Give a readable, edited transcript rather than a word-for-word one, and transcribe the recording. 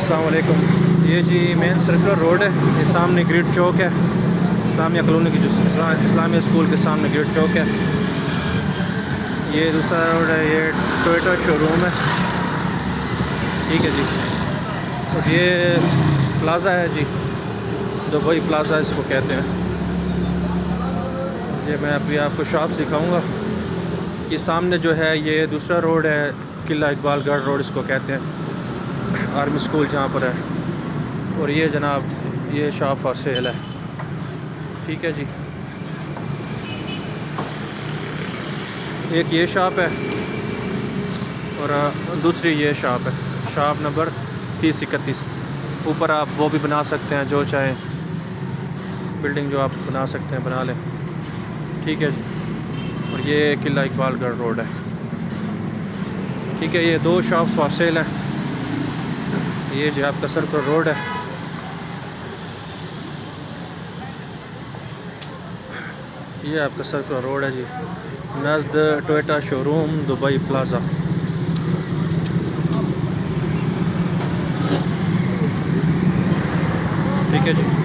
अस्सलाम वालेकुम। ये जी मेन सर्कुलर रोड है, ये सामने ग्रिड चौक है, इस्लामिया कॉलोनी की जो इस्लामिया स्कूल के सामने ग्रिड चौक है। ये दूसरा रोड है, ये टोयोटा शोरूम है, ठीक है जी। और ये प्लाज़ा है जी, दुबई प्लाज़ा इसको कहते हैं। ये मैं अभी आपको शॉप दिखाऊंगा। ये सामने जो है ये दूसरा रोड है, किला इकबालगढ़ रोड इसको कहते हैं, आर्मी स्कूल जहाँ पर है। और ये जनाब ये शॉप फॉर सेल है, ठीक है जी। एक ये शॉप है और दूसरी ये शॉप है, शॉप नंबर 3031। ऊपर आप वो भी बना सकते हैं जो चाहें, बिल्डिंग जो आप बना सकते हैं बना लें, ठीक है जी। और ये किला इकबालगढ़ रोड है, ठीक है। ये दो शॉप्स फॉर सेल हैं। ये जी आपका सर्कुलर रोड है, ये आपका सर्कुलर रोड है जी, नज़द टोयोटा शोरूम दुबई प्लाज़ा, ठीक है जी।